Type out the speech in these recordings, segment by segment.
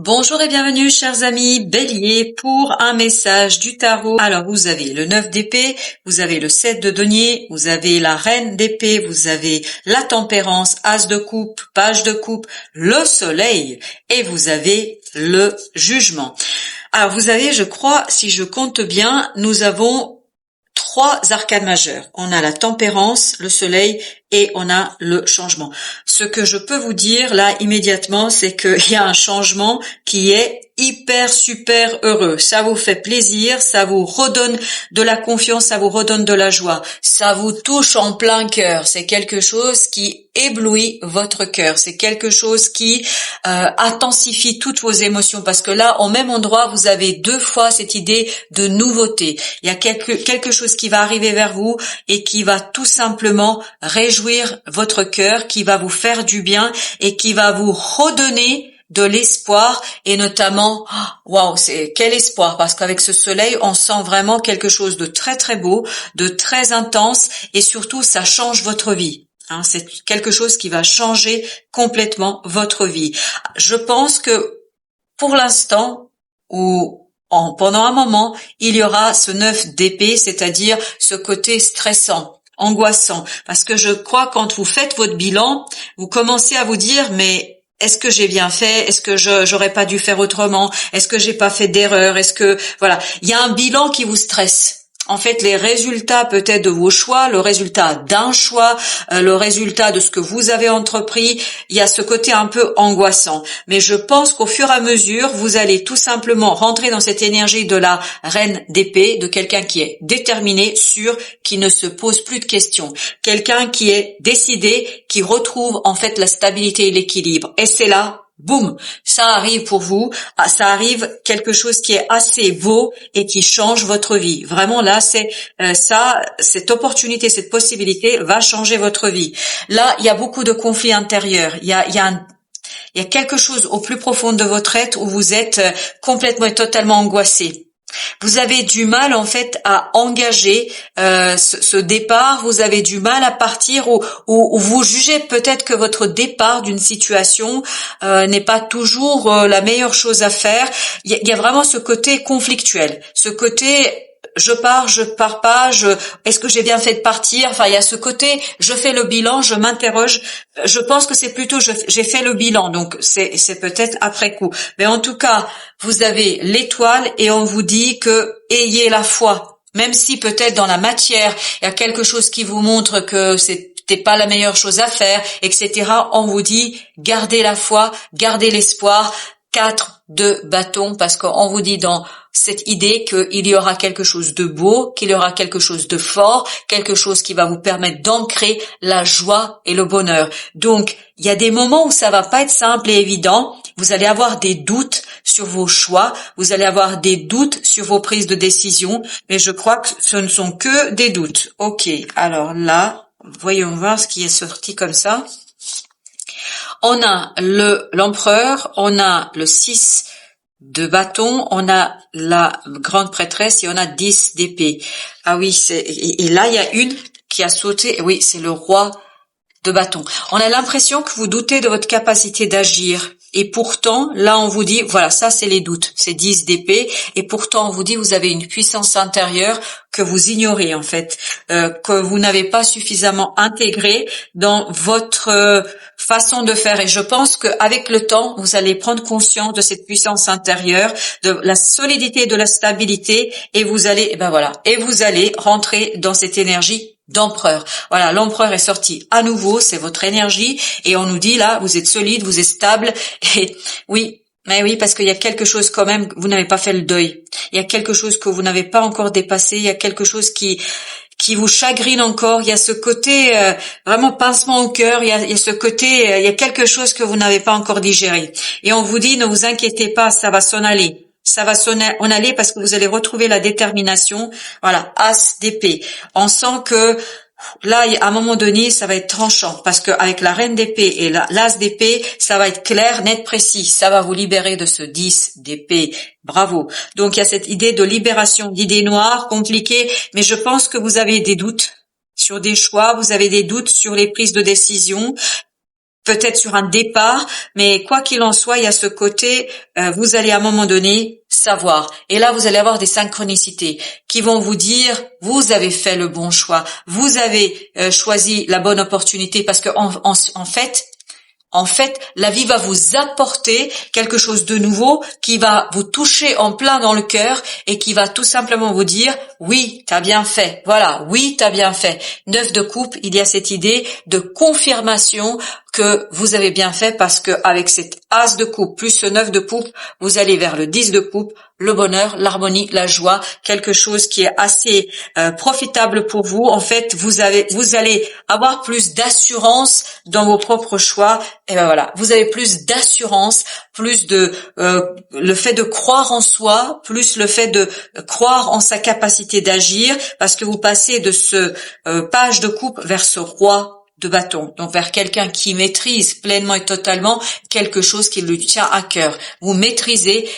Bonjour et bienvenue chers amis Bélier pour un message du tarot. Alors vous avez le 9 d'épée, vous avez le 7 de denier, vous avez la reine d'épée, vous avez la tempérance, as de coupe, page de coupe, le soleil et vous avez le jugement. Alors vous avez, je crois, si je compte bien, nous avons trois arcanes majeures. On a la tempérance, le soleil et on a le changement. Ce que je peux vous dire là immédiatement, c'est qu'il y a un changement qui est hyper super heureux. Ça vous fait plaisir, ça vous redonne de la confiance, ça vous redonne de la joie. Ça vous touche en plein cœur. C'est quelque chose qui éblouit votre cœur. C'est quelque chose qui intensifie toutes vos émotions parce que là, au même endroit, vous avez deux fois cette idée de nouveauté. Il y a quelque chose qui va arriver vers vous et qui va tout simplement réjouir votre cœur, qui va vous faire du bien et qui va vous redonner de l'espoir et notamment, waouh, c'est quel espoir parce qu'avec ce soleil, on sent vraiment quelque chose de très très beau, de très intense et surtout ça change votre vie. C'est quelque chose qui va changer complètement votre vie. Je pense que pour l'instant ou pendant un moment, il y aura ce 9 d'épée, c'est-à-dire ce côté stressant, angoissant parce que je crois quand vous faites votre bilan, vous commencez à vous dire mais est-ce que j'ai bien fait? Est-ce que j'aurais pas dû faire autrement? Est-ce que j'ai pas fait d'erreur? Est-ce que voilà, il y a un bilan qui vous stresse. En fait, les résultats peut-être de vos choix, le résultat d'un choix, le résultat de ce que vous avez entrepris, il y a ce côté un peu angoissant. Mais je pense qu'au fur et à mesure, vous allez tout simplement rentrer dans cette énergie de la reine d'épée, de quelqu'un qui est déterminé, sûr, qui ne se pose plus de questions. Quelqu'un qui est décidé, qui retrouve en fait la stabilité et l'équilibre. Et c'est là, boum, ça arrive pour vous, ça arrive quelque chose qui est assez beau et qui change votre vie. Vraiment là, c'est ça, cette opportunité, cette possibilité va changer votre vie. Là, il y a beaucoup de conflits intérieurs. Il y a quelque chose au plus profond de votre être où vous êtes complètement et totalement angoissé. Vous avez du mal en fait à engager ce départ, vous avez du mal à partir ou vous jugez peut-être que votre départ d'une situation n'est pas toujours la meilleure chose à faire. Il y a vraiment ce côté conflictuel, ce côté je pars pas, est-ce que j'ai bien fait de partir? Enfin, il y a ce côté, je fais le bilan, je m'interroge. Je pense que c'est plutôt, j'ai fait le bilan, donc c'est peut-être après coup. Mais en tout cas, vous avez l'étoile et on vous dit que ayez la foi. Même si peut-être dans la matière, il y a quelque chose qui vous montre que c'était pas la meilleure chose à faire, etc. On vous dit, gardez la foi, gardez l'espoir. 4 de bâton parce qu'on vous dit dans cette idée qu'il y aura quelque chose de beau, qu'il y aura quelque chose de fort, quelque chose qui va vous permettre d'ancrer la joie et le bonheur. Donc, il y a des moments où ça va pas être simple et évident. Vous allez avoir des doutes sur vos choix, vous allez avoir des doutes sur vos prises de décision, mais je crois que ce ne sont que des doutes. Ok, alors là, voyons voir ce qui est sorti comme ça. On a l'empereur, on a le 6 de bâton, on a la grande prêtresse et on a 10 d'épée. Ah oui, et là il y a une qui a sauté, oui, c'est le roi de bâton. On a l'impression que vous doutez de votre capacité d'agir. Et pourtant, là, on vous dit, voilà, ça, c'est les doutes. C'est 10 d'épée. Et pourtant, on vous dit, vous avez une puissance intérieure que vous ignorez, en fait, que vous n'avez pas suffisamment intégrée dans votre façon de faire. Et je pense qu'avec le temps, vous allez prendre conscience de cette puissance intérieure, de la solidité, de la stabilité, et vous allez, et vous allez rentrer dans cette énergie d'empereur. Voilà, l'empereur est sorti à nouveau, c'est votre énergie et on nous dit là, vous êtes solide, vous êtes stable et oui, mais oui, parce qu'il y a quelque chose quand même, vous n'avez pas fait le deuil. Il y a quelque chose que vous n'avez pas encore dépassé, il y a quelque chose qui vous chagrine encore, il y a ce côté vraiment pincement au cœur, il y a ce côté, il y a quelque chose que vous n'avez pas encore digéré. Et on vous dit, ne vous inquiétez pas, ça va s'en aller. Ça va s'en aller parce que vous allez retrouver la détermination. Voilà, as d'épée. On sent que là, à un moment donné, ça va être tranchant parce qu'avec la reine d'épée et l'as d'épée, ça va être clair, net, précis. Ça va vous libérer de ce 10 d'épée. Bravo. Donc, il y a cette idée de libération d'idées noires, compliquées, mais je pense que vous avez des doutes sur des choix, vous avez des doutes sur les prises de décision. peut-être sur un départ, mais quoi qu'il en soit, il y a ce côté, vous allez à un moment donné savoir. Et là, vous allez avoir des synchronicités qui vont vous dire, vous avez fait le bon choix, vous avez choisi la bonne opportunité, parce que en fait, la vie va vous apporter quelque chose de nouveau qui va vous toucher en plein dans le cœur et qui va tout simplement vous dire oui, t'as bien fait. Voilà, oui, t'as bien fait. 9 de coupe, il y a cette idée de confirmation que vous avez bien fait, parce que avec cet as de coupe plus ce 9 de coupe, vous allez vers le 10 de coupe, le bonheur, l'harmonie, la joie, quelque chose qui est assez profitable pour vous. En fait, vous allez avoir plus d'assurance dans vos propres choix. Et ben voilà, vous avez plus d'assurance, plus de le fait de croire en soi, plus le fait de croire en sa capacité d'agir, parce que vous passez de ce page de coupe vers ce roi de bâton, donc vers quelqu'un qui maîtrise pleinement et totalement quelque chose qui lui tient à cœur. Vous maîtrisez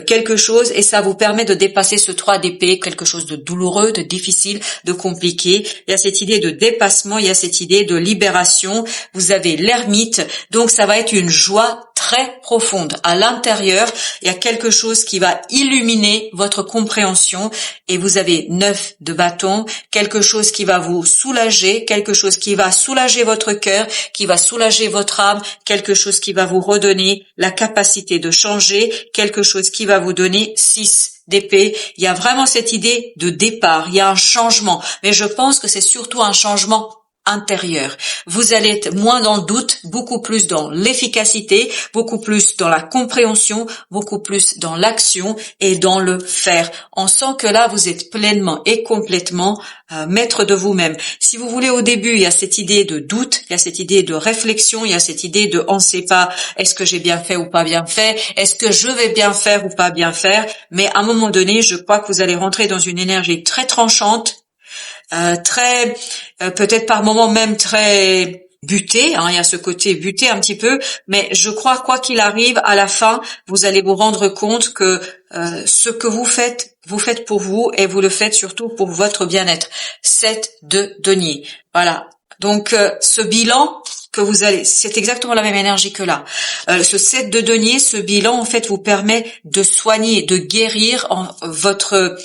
quelque chose et ça vous permet de dépasser ce 3 d'épée, quelque chose de douloureux, de difficile, de compliqué. Il y a cette idée de dépassement, il y a cette idée de libération. Vous avez l'ermite, donc ça va être une joie très profonde. À l'intérieur, il y a quelque chose qui va illuminer votre compréhension, et vous avez 9 de bâton, quelque chose qui va vous soulager, quelque chose qui va soulager votre cœur, qui va soulager votre âme, quelque chose qui va vous redonner la capacité de changer, quelque chose qui va vous donner 6 d'épée. Il y a vraiment cette idée de départ, il y a un changement, mais je pense que c'est surtout un changement intérieur. Vous allez être moins dans le doute, beaucoup plus dans l'efficacité, beaucoup plus dans la compréhension, beaucoup plus dans l'action et dans le faire. On sent que là, vous êtes pleinement et complètement maître de vous-même. Si vous voulez, au début, il y a cette idée de doute, il y a cette idée de réflexion, il y a cette idée de on ne sait pas, est-ce que j'ai bien fait ou pas bien fait, est-ce que je vais bien faire ou pas bien faire, mais à un moment donné, je crois que vous allez rentrer dans une énergie très tranchante, très peut-être par moments même très buté, hein, il y a ce côté buté un petit peu, mais je crois quoi qu'il arrive, à la fin, vous allez vous rendre compte que ce que vous faites pour vous, et vous le faites surtout pour votre bien-être. 7 de denier. Voilà. Donc ce bilan que vous allez, c'est exactement la même énergie que là. Ce 7 de denier, ce bilan en fait vous permet de soigner, de guérir votre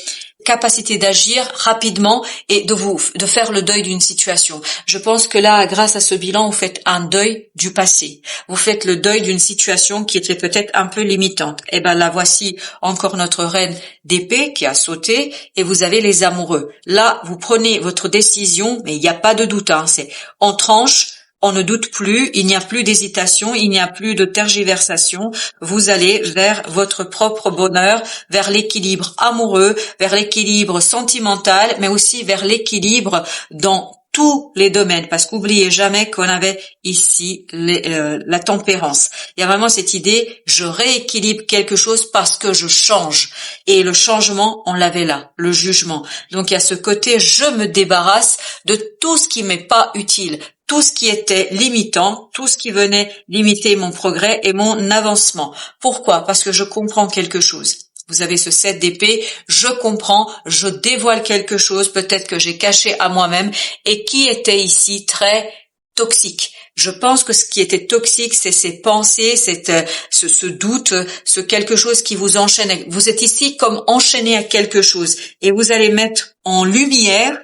capacité d'agir rapidement et de faire le deuil d'une situation. Je pense que là, grâce à ce bilan, vous faites un deuil du passé. Vous faites le deuil d'une situation qui était peut-être un peu limitante. Et ben là, voici encore notre reine d'épée qui a sauté, et vous avez les amoureux. Là, vous prenez votre décision, mais il n'y a pas de doute, hein, c'est on tranche. On ne doute plus, il n'y a plus d'hésitation, il n'y a plus de tergiversation. Vous allez vers votre propre bonheur, vers l'équilibre amoureux, vers l'équilibre sentimental, mais aussi vers l'équilibre dans tous les domaines, parce qu'oubliez jamais qu'on avait ici la tempérance. Il y a vraiment cette idée, je rééquilibre quelque chose parce que je change. Et le changement, on l'avait là, le jugement. Donc il y a ce côté, je me débarrasse de tout ce qui m'est pas utile, tout ce qui était limitant, tout ce qui venait limiter mon progrès et mon avancement. Pourquoi? Parce que je comprends quelque chose. Vous avez ce 7 d'épée, je comprends, je dévoile quelque chose, peut-être que j'ai caché à moi-même, et qui était ici très toxique. Je pense que ce qui était toxique, c'est ces pensées, ce doute, ce quelque chose qui vous enchaîne. Vous êtes ici comme enchaîné à quelque chose, et vous allez mettre en lumière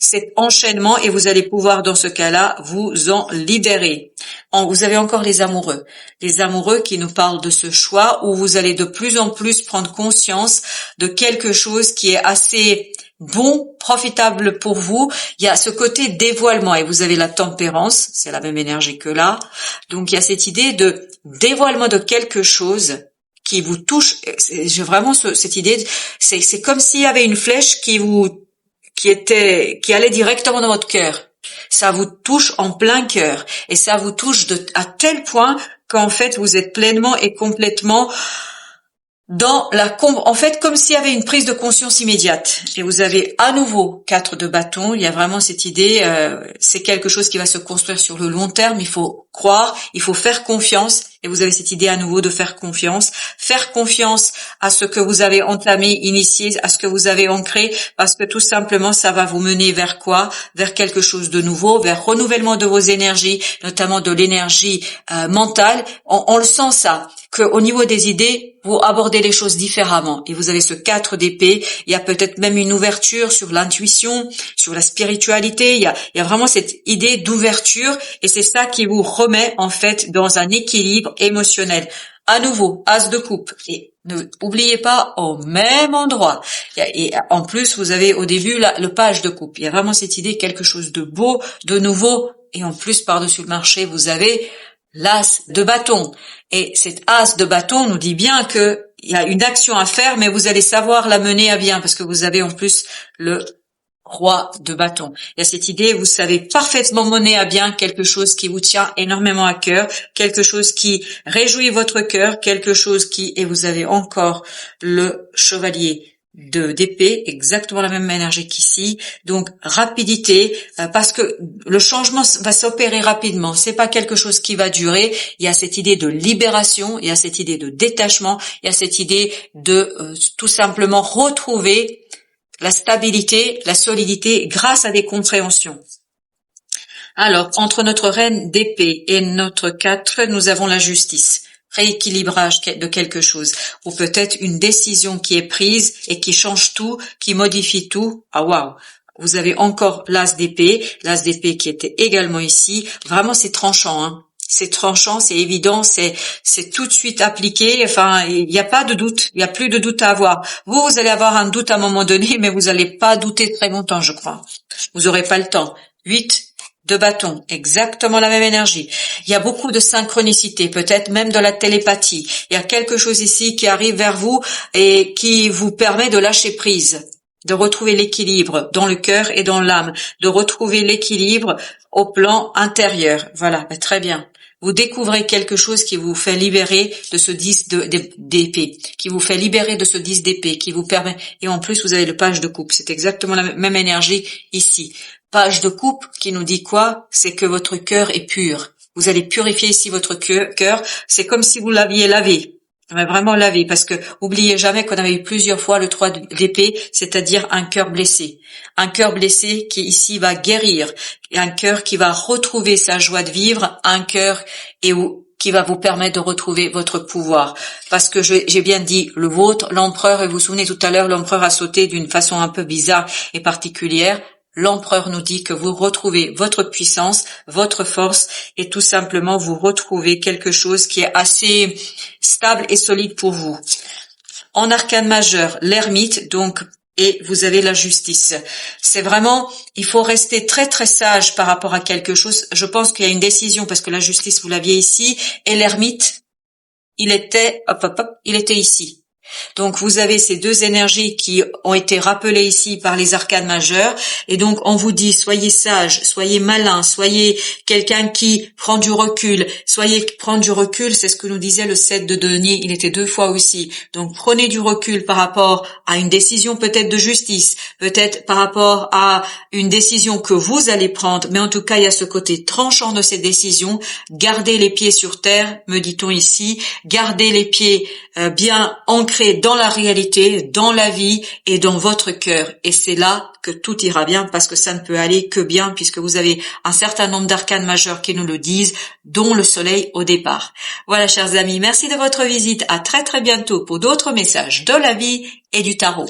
cet enchaînement, et vous allez pouvoir, dans ce cas-là, vous en libérer. Vous avez encore les amoureux qui nous parlent de ce choix où vous allez de plus en plus prendre conscience de quelque chose qui est assez bon, profitable pour vous. Il y a ce côté dévoilement, et vous avez la tempérance, c'est la même énergie que là. Donc il y a cette idée de dévoilement de quelque chose qui vous touche. J'ai vraiment cette idée, c'est comme s'il y avait une flèche qui allait directement dans votre cœur. Ça vous touche en plein cœur, et ça vous touche à tel point qu'en fait vous êtes pleinement et complètement en fait, comme s'il y avait une prise de conscience immédiate. Et vous avez à nouveau 4 de bâton. Il y a vraiment cette idée, c'est quelque chose qui va se construire sur le long terme. Il faut croire, il faut faire confiance. Et vous avez cette idée à nouveau de faire confiance à ce que vous avez entamé, initié, à ce que vous avez ancré, parce que tout simplement, ça va vous mener vers quoi? Vers quelque chose de nouveau, vers renouvellement de vos énergies, notamment de l'énergie mentale. On le sent ça, qu'au niveau des idées, vous abordez les choses différemment. Et vous avez ce 4 d'épée, il y a peut-être même une ouverture sur l'intuition, sur la spiritualité, il y a vraiment cette idée d'ouverture, et c'est ça qui vous remet en fait dans un équilibre émotionnel. À nouveau, as de coupe. Et ne oubliez pas au même endroit. Et en plus, vous avez au début le page de coupe. Il y a vraiment cette idée, quelque chose de beau, de nouveau. Et en plus, par-dessus le marché, vous avez l'as de bâton. Et cet as de bâton nous dit bien que il y a une action à faire, mais vous allez savoir la mener à bien, parce que vous avez en plus le roi de bâton. Il y a cette idée, vous savez parfaitement mener à bien quelque chose qui vous tient énormément à cœur, quelque chose qui réjouit votre cœur, quelque chose qui, et vous avez encore le chevalier d'épée, exactement la même énergie qu'ici. Donc rapidité, parce que le changement va s'opérer rapidement. C'est pas quelque chose qui va durer. Il y a cette idée de libération, il y a cette idée de détachement, il y a cette idée de tout simplement retrouver la stabilité, la solidité grâce à des compréhensions. Alors, entre notre reine d'épée et notre 4, nous avons la justice. Rééquilibrage de quelque chose, ou peut-être une décision qui est prise et qui change tout, qui modifie tout. Ah waouh! Vous avez encore l'as d'épée qui était également ici. Vraiment, c'est tranchant, hein. C'est tranchant, c'est évident, c'est tout de suite appliqué. Enfin, il n'y a pas de doute, il n'y a plus de doute à avoir. Vous allez avoir un doute à un moment donné, mais vous n'allez pas douter très longtemps, je crois. Vous n'aurez pas le temps. 8 de bâton, exactement la même énergie. Il y a beaucoup de synchronicité, peut-être même de la télépathie. Il y a quelque chose ici qui arrive vers vous et qui vous permet de lâcher prise, de retrouver l'équilibre dans le cœur et dans l'âme, de retrouver l'équilibre au plan intérieur. Voilà, très bien. Vous découvrez quelque chose qui vous fait libérer de ce 10 d'épée, qui vous fait libérer de ce 10 d'épée, qui vous permet, et en plus vous avez le page de coupe, c'est exactement la même énergie ici. Page de coupe qui nous dit quoi? C'est que votre cœur est pur. Vous allez purifier ici votre cœur, c'est comme si vous l'aviez lavé. Mais vraiment lavé, parce que oubliez jamais qu'on avait eu plusieurs fois le 3 d'épée, c'est-à-dire un cœur blessé. Un cœur blessé qui ici va guérir, et un cœur qui va retrouver sa joie de vivre, un cœur qui va vous permettre de retrouver votre pouvoir. Parce que j'ai bien dit le vôtre, l'empereur, et vous vous souvenez tout à l'heure, l'empereur a sauté d'une façon un peu bizarre et particulière. L'empereur nous dit que vous retrouvez votre puissance, votre force, et tout simplement vous retrouvez quelque chose qui est assez stable et solide pour vous. En arcane majeur, l'ermite, donc, et vous avez la justice. C'est vraiment, il faut rester très très sage par rapport à quelque chose. Je pense qu'il y a une décision, parce que la justice, vous l'aviez ici, et l'ermite, il était ici. Donc vous avez ces deux énergies qui ont été rappelées ici par les arcanes majeures, et donc on vous dit soyez sage, soyez malin, soyez quelqu'un qui prend du recul, c'est ce que nous disait le 7 de denier, il était 2 fois aussi. Donc prenez du recul par rapport à une décision peut-être de justice, peut-être par rapport à une décision que vous allez prendre, mais en tout cas il y a ce côté tranchant de ces décisions. Gardez les pieds sur terre, me dit-on ici, gardez les pieds bien ancrés dans la réalité, dans la vie et dans votre cœur. Et c'est là que tout ira bien, parce que ça ne peut aller que bien, puisque vous avez un certain nombre d'arcanes majeurs qui nous le disent, dont le soleil au départ. Voilà, chers amis, merci de votre visite. À très très bientôt pour d'autres messages de la vie et du tarot.